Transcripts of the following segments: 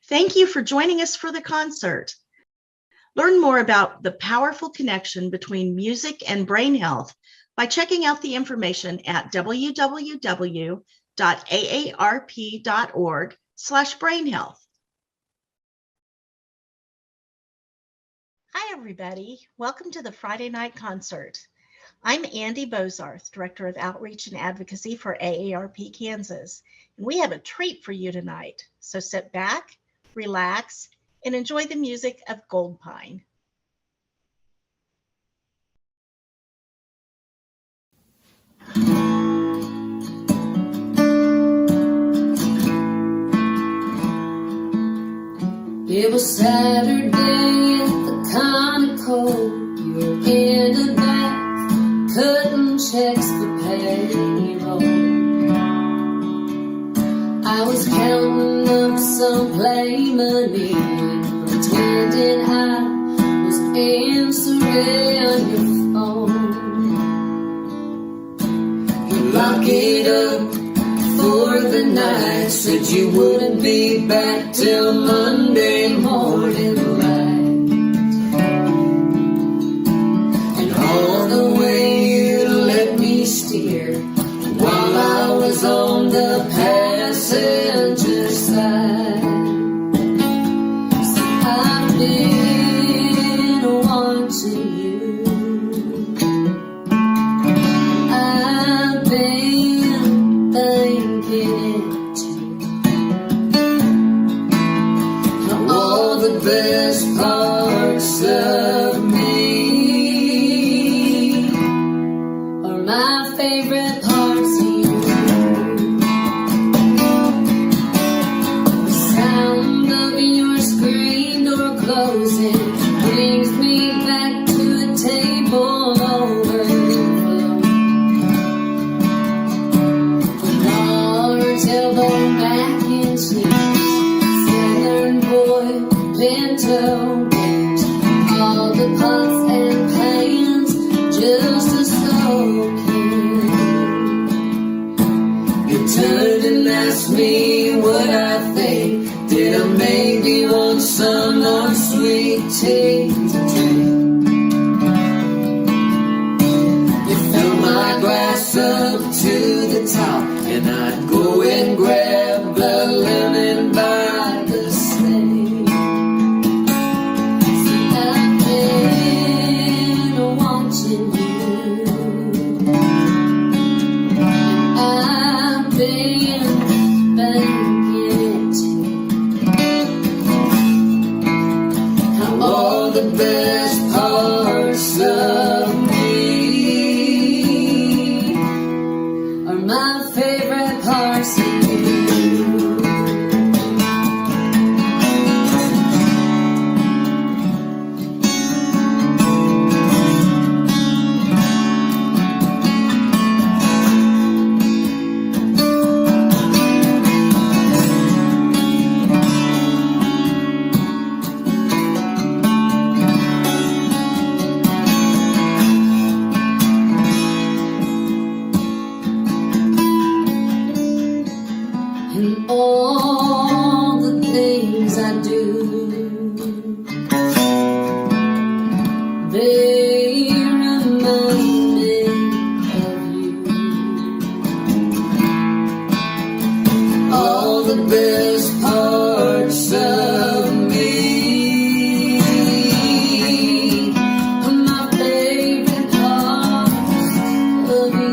Thank you for joining us for the concert. Learn more about the powerful connection between music and brain health by checking out the information at www.aarp.org/brainhealth. Hi, everybody. Welcome to the Friday night concert. I'm Andy Bozarth, Director of Outreach and Advocacy for AARP Kansas, and we have a treat for you tonight. So sit back, relax, and enjoy the music of Goldpine. It was Saturday at the Conoco. You were in the back, cutting checks for payroll. I was counting up some play money, pretending I was answering your phone. You lock it up for the night, said you wouldn't be back till Monday morning light. And all the way you let me steer while I was on the passenger side. So I've been wanting you, I've been thinking all the best parts of me are my favorite parts of you. The sound of your screen door closing brings me back to a table over the phone. Large elbow mac and cheese, southern boiled pinto beans, all the pots and pans just a soaking. You turned and asked me what I think. Did I maybe want some more sweet tea to drink? You fill my glass up to the top, and I'd go and grab the lemon by the snake. See, I've been wanting you, and I've been thinking too, how all the best parts of me are my favorite parts of you. And all the things I do, they remind me of you. All the best parts of me are my favorite parts of you.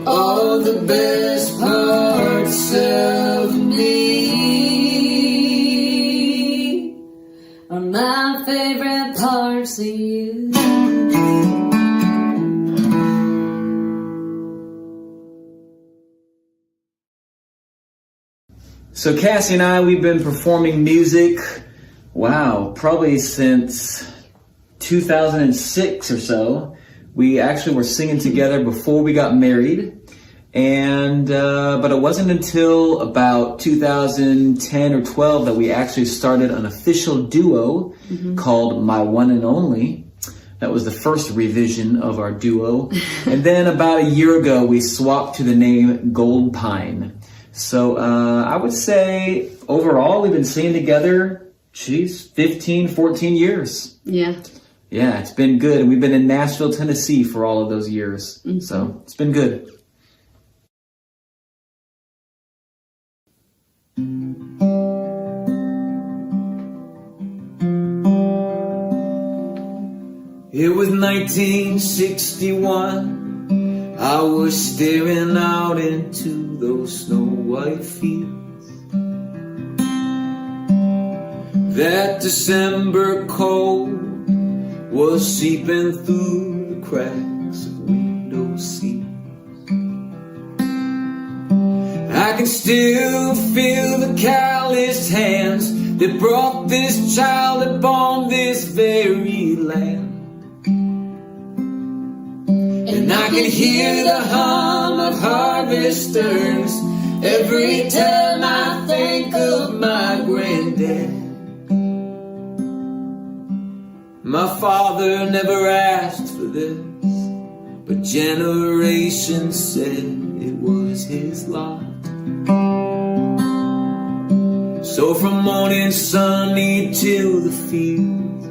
All the best parts of me are my favorite parts of you. So Cassie and I, we've been performing music, probably since 2006 or so. We actually were singing together before we got married, and but it wasn't until about 2010 or 12 that we actually started an official duo called My One and Only. That was the first revision of our duo. And then about a year ago, we swapped to the name Goldpine. So I would say overall, we've been singing together, 15, 14 years. Yeah. Yeah, it's been good. We've been in Nashville, Tennessee for all of those years. Mm-hmm. So it's been good. It was 1961. I was staring out into those snow-white fields. That December cold was seeping through the cracks of window seats. I can still feel the calloused hands that brought this child upon this very land. And I can hear the hum of harvesters every time I think of my granddad. My father never asked for this, but generations said it was his lot. So from morning sunny till the fields,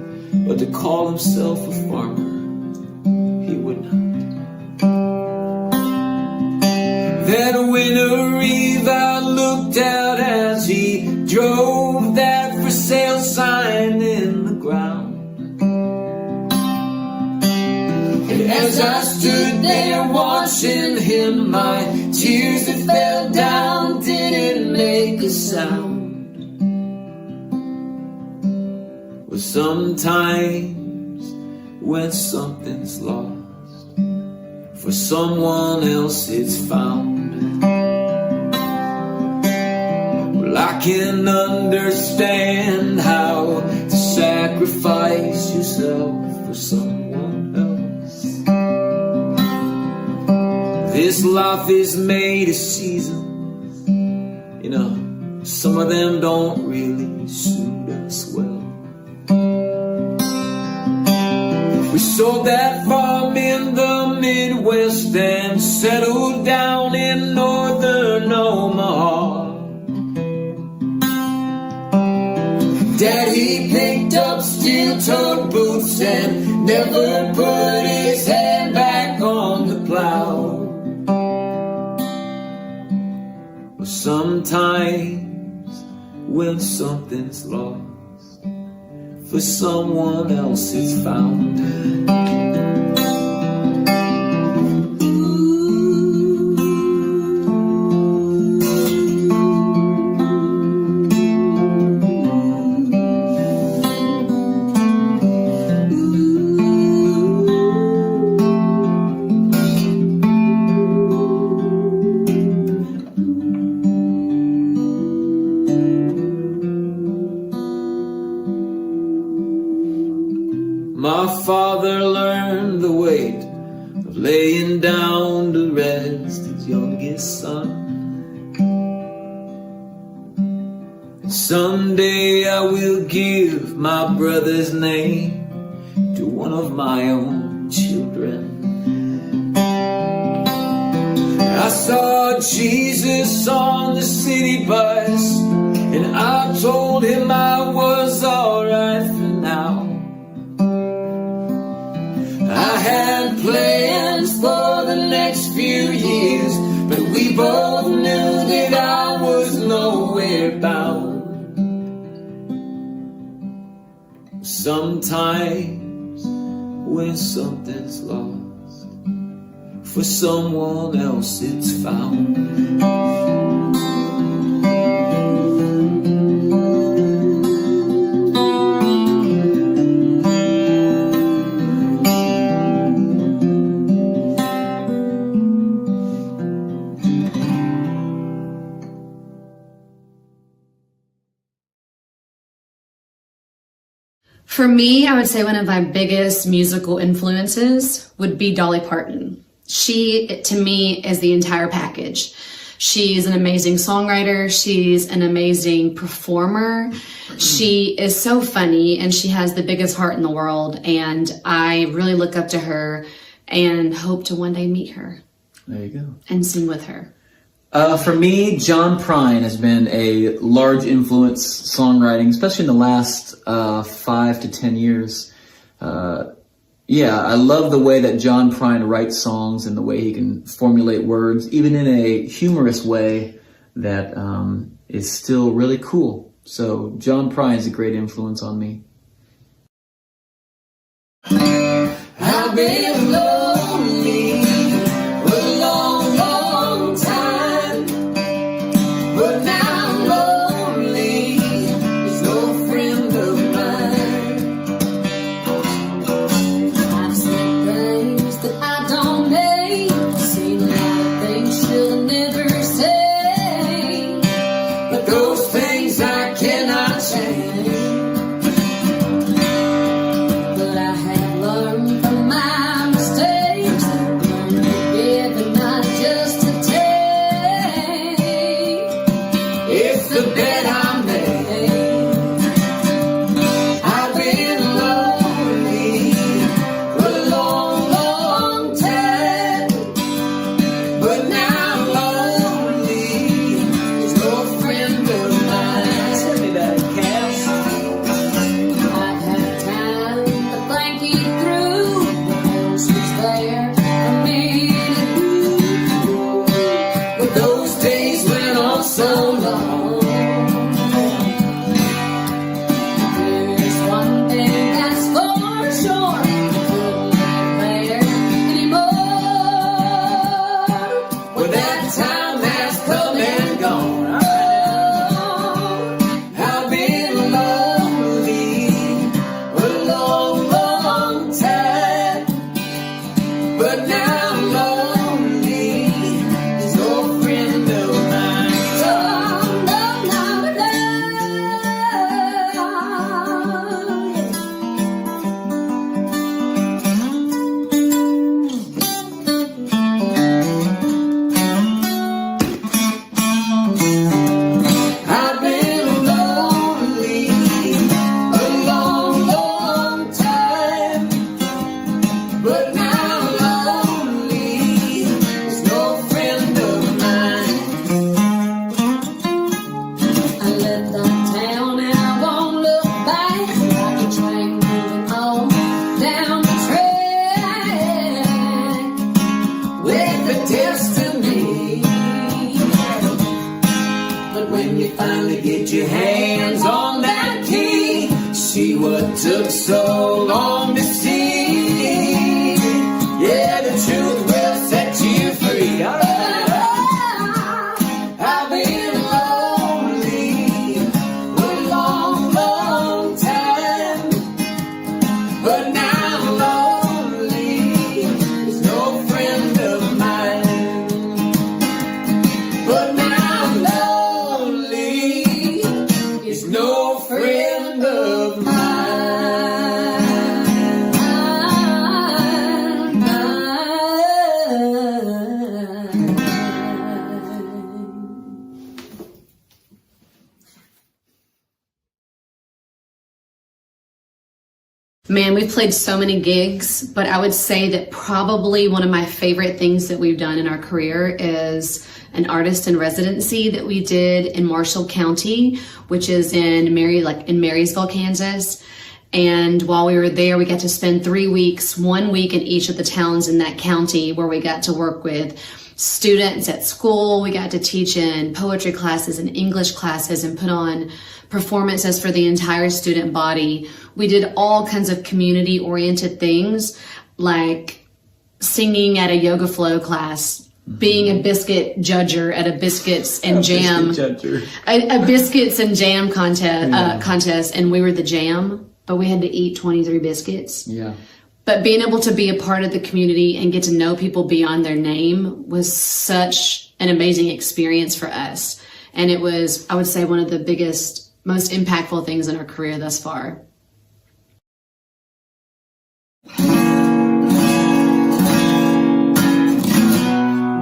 but to call himself a farmer, he would not. That winter eve I looked out as he drove that for sale sign in the ground. And as I stood there watching him, my tears that fell down didn't make a sound. Well, sometimes when something's lost, for someone else it's found. Well, I can understand how to sacrifice yourself for someone else. This life is made of seasons. You know, some of them don't really suit us well. We sold that farm in the Midwest and settled down in northern Omaha. Daddy picked up steel-toed boots and never put his hand back on the plow. Sometimes when something's lost, for someone else it's found. My father learned the weight of laying down to rest his youngest son. And someday I will give my brother's name to one of my own children. I saw Jesus on the city bus, and I told him I was alright for now. I had plans for the next few years, but we both knew that I was nowhere bound. Sometimes when something's lost, for someone else it's found. For me, I would say one of my biggest musical influences would be Dolly Parton. She, to me, is the entire package. She's an amazing songwriter. She's an amazing performer. She is so funny, and she has the biggest heart in the world. And I really look up to her and hope to one day meet her. There you go. And sing with her. For me, John Prine has been a large influence songwriting, especially in the last 5 to 10 years. I love the way that John Prine writes songs and the way he can formulate words, even in a humorous way that is still really cool. So John Prine is a great influence on me. I've been lonely for a long, long time, but now I'm lonely. There's no friend of mine. I've said things that I don't mean, seen a lot of things she'll never say, but those things I cannot change. But I have learned from my mistakes, learned to give and not just to take. It's the bet I made. I've been lonely for a long, long time, but now I'm lonely. There's no friend of mine. Tell me that, Cass. I've had time to think it through. What else was there for me to do? But those days went on so long. There's one thing that's for sure, I couldn't live there anymore. Well, that time has come and gone. I've been lonely for a long, long time, but now I'm lonely. There's no friend of mine. Oh, no, no, no. I've been lonely a long, long time, but now I'm lonely. There's no friend of mine. I left that town and I won't look back, like a train moving on down the track with a destiny. But when you finally get your hands on that key, see what took so long to see. Yeah, the truth will set you free. I've been lonely for a long, long time, but now I'm lonely. There's no friend of mine. But now I'm lonely. There's no friend of mine. Man, we've played so many gigs, but I would say that probably one of my favorite things that we've done in our career is an artist in residency that we did in Marshall County, which is in Marysville, Kansas. And while we were there, we got to spend 3 weeks, 1 week in each of the towns in that county, where we got to work with students at school. We got to teach in poetry classes and English classes and put on performances for the entire student body. We did all kinds of community oriented things, like singing at a yoga flow class, being a biscuit judger at a biscuits and jam, a biscuits and jam contest, and we were the jam, but we had to eat 23 biscuits. Yeah. But being able to be a part of the community and get to know people beyond their name was such an amazing experience for us. And it was, I would say, one of the biggest, most impactful things in our career thus far.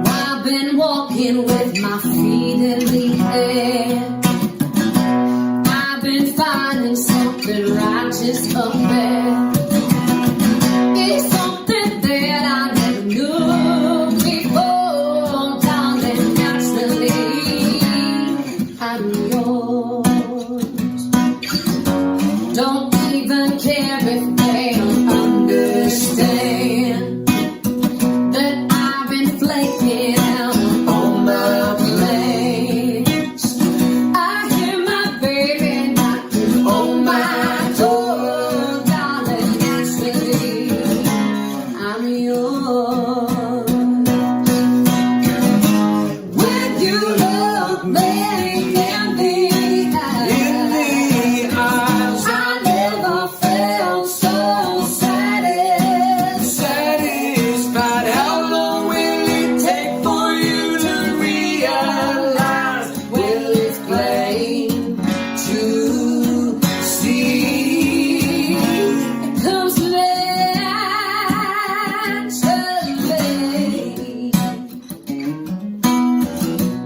I've been walking walking with my feet in the air. I've been finding something righteous up there. It's something that I never knew before, darling, naturally, I'm yours. Don't even care if they don't understand that I've been flaking out on my plans. I hear my baby knocking on my door, darling, naturally, I'm yours. When you look me in the eyes, I never felt so satisfied. How long will it take for you to realize? Well, it's plain to see. It comes naturally.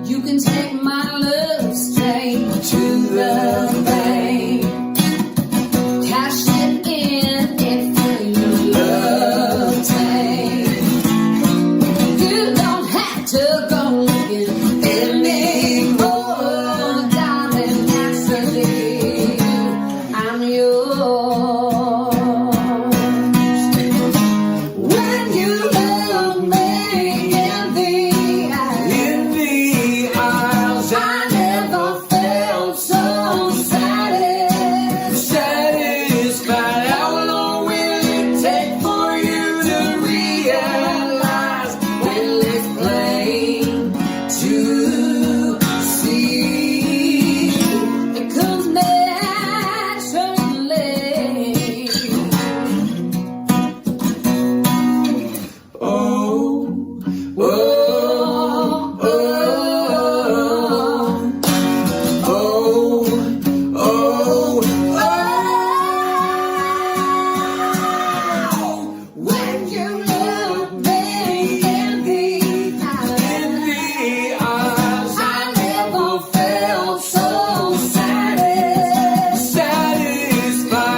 You can take my love straight to the bank. Cash it in and fill your love tank. You don't have to go looking anymore, darling, naturally, I'm yours. When you look me in the eyes, I never felt so satisfied. How long will it take for you to realize? Well, it's plain to see. It comes naturally. Oh, oh, oh, oh, oh. When you look me in the eyes, I never felt so satisfied.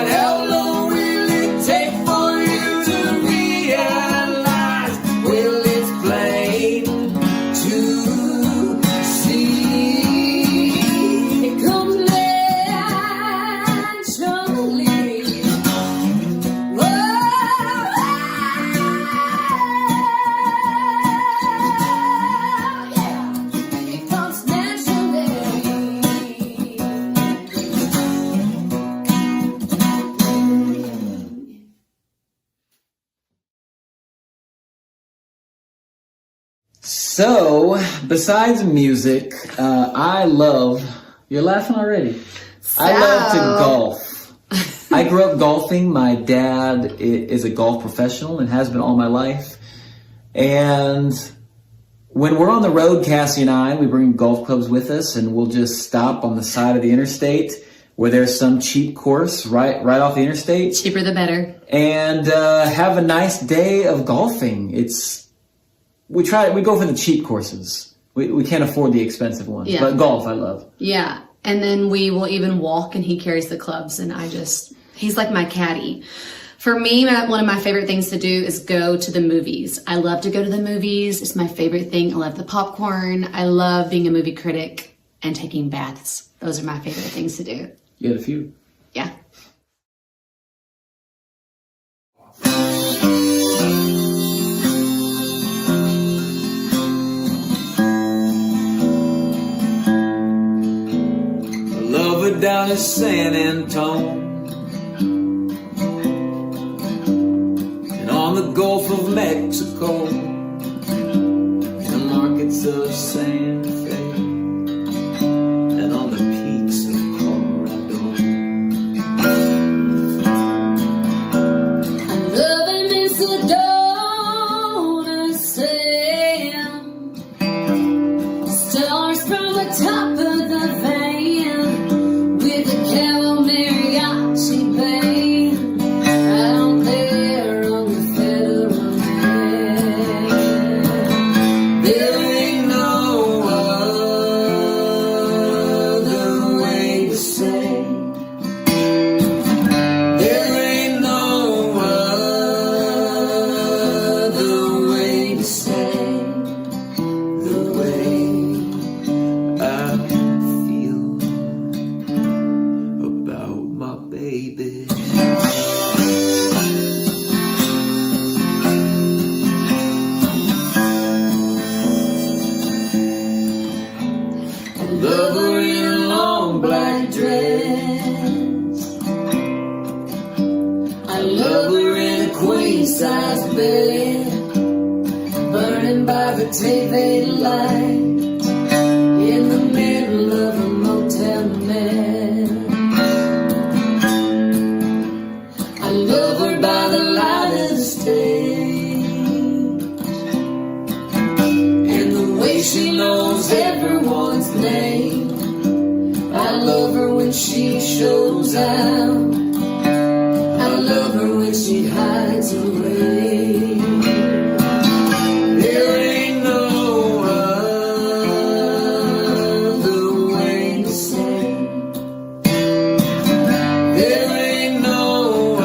How long will it take for you to realize? Well, it's plain to see. It comes naturally. It comes naturally. So, besides music, I love. You're laughing already. I love to golf. I grew up golfing. My dad is a golf professional and has been all my life. And when we're on the road, Cassie and I, we bring golf clubs with us, and we'll just stop on the side of the interstate where there's some cheap course right off the interstate, Cheaper the better. and have a nice day of golfing. We go for the cheap courses. We can't afford the expensive ones, Yeah. but golf I love. Yeah. And then we will even walk and he carries the clubs and he's like my caddy. For me, one of my favorite things to do is go to the movies. I love to go to the movies. It's my favorite thing. I love the popcorn. I love being a movie critic and taking baths. Those are my favorite things to do. You had a few. Yeah. I love her down in San Antone and on the Gulf of Mexico, in the markets of Santa Fe and on the peaks of Colorado. I'm loving in Sedona, Sam. Stars from the top of the van with a camel mariachi band out there on the federal land. There ain't no love her in a long black dress. I love her in a queen-size bed, burning by the TV light in the middle of a motel mess. I love her by the light of the stage and the way she knows everyone's name. I love her when she shows out. I love her when she hides away. There ain't no other way to say. There ain't no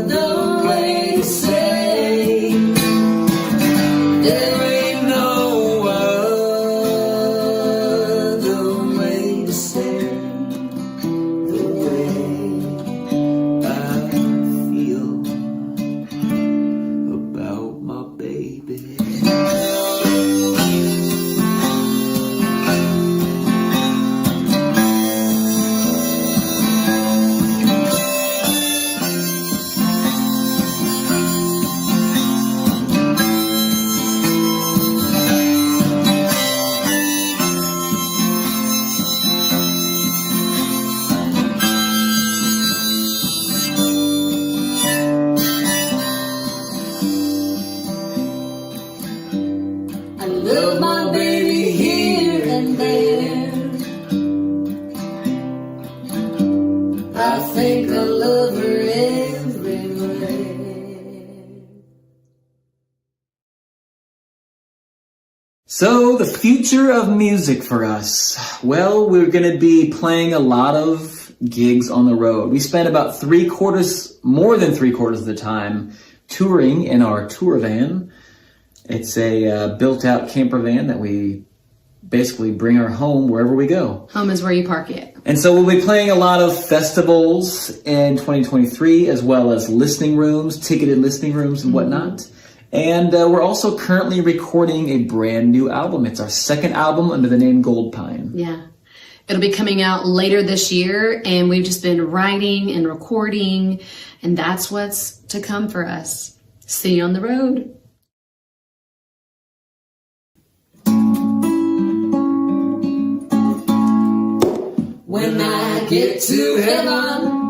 other way to say. There ain't no other way to say the way I feel about my baby. I love my baby here and there. I think I love her everywhere. So, the future of music for us. Well, we're going to be playing a lot of gigs on the road. We spend about more than three quarters of the time touring in our tour van. It's a built-out camper van that we basically bring our home wherever we go. Home is where you park it. And so we'll be playing a lot of festivals in 2023, as well as listening rooms, ticketed listening rooms and whatnot. And we're also currently recording a brand new album. It's our second album under the name Goldpine. Yeah. It'll be coming out later this year, and we've just been writing and recording, and that's what's to come for us. See you on the road. When I get to heaven,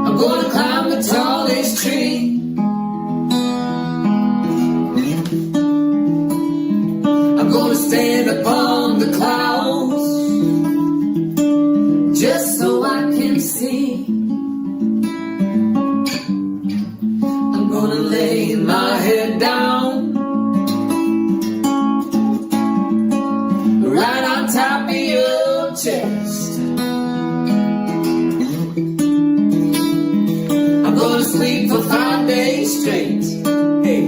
I'm gonna climb the tallest tree. I'm gonna stand upon the clouds just so I can see. I'm gonna lay my head down right on top of your chest. I'm gonna sleep for 5 days straight. Hey,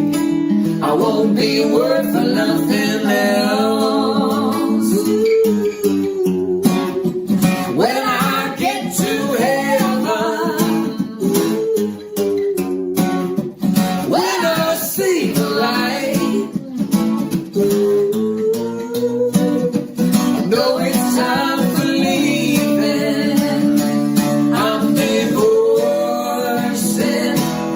I won't be worth nothing else. When I get to heaven, when I see the light, I know it's time for leaving. I'm divorcing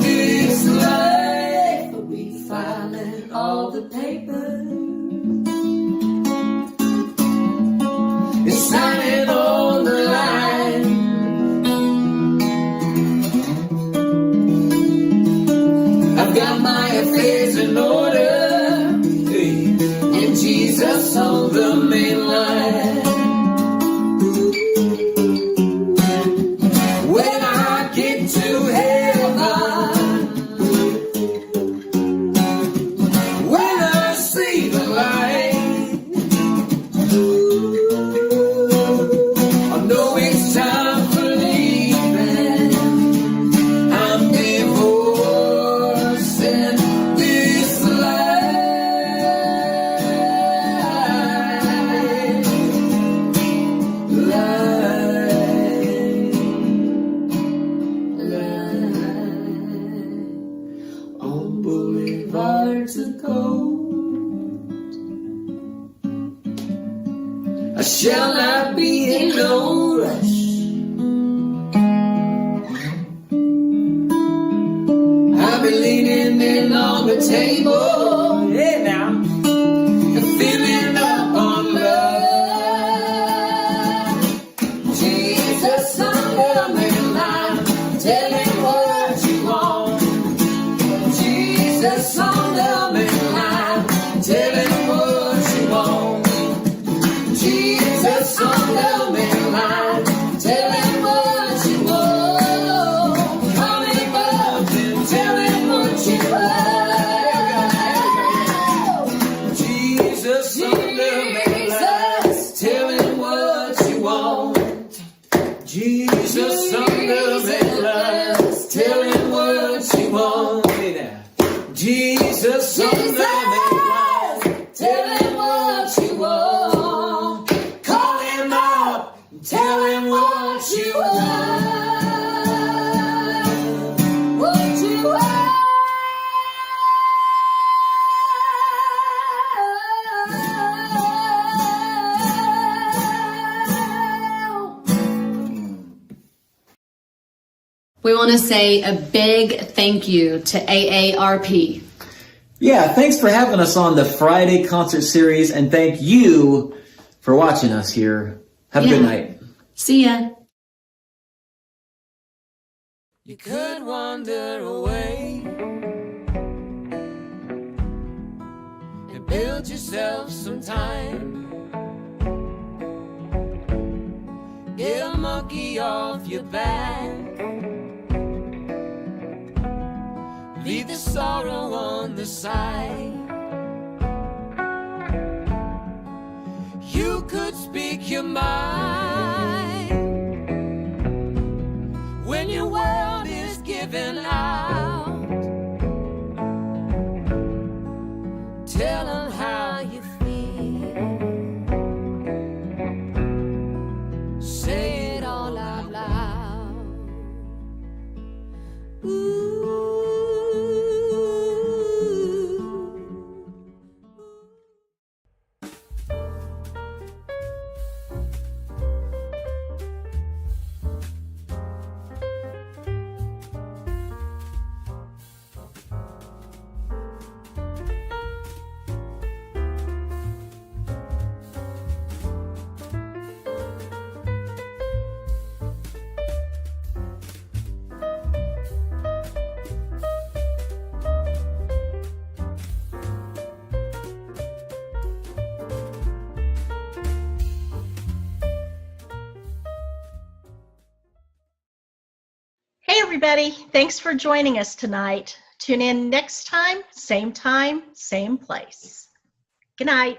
this life. I'll be filing all the papers and signing on the line. I've got my affairs in order, hey, and Jesus on the main line. When I get to heaven, when I see the light, I know it's time for leaving. I'm divorcing this life. On boulevards of gold, I shall not be in no rush. I've been leaning in on the table, yeah, now, and filling up on love. Jesus, under me line, tell him what you want. Jesus, under me line, tell him what you want. Jesus, under me line, tell him what you want. Call him up and tell him what you want. Jesus, under me line, tell him what you want. Jesus, under me line, tell him what you want. Jesus, under me line, tell him what you want. Call him up, tell him what you want. What you want. We want to say a big thank you to AARP. Yeah, thanks for having us on the Friday concert series, and thank you for watching us here. Have a good night. See ya. You could wander away and build yourself some time. Get a monkey off your back. Leave the sorrow on the side. You could speak your mind when your world is given out. Tell them how you feel. Say it all out loud. Ooh. Hey, everybody. Thanks for joining us tonight. Tune in next time, same place. Good night.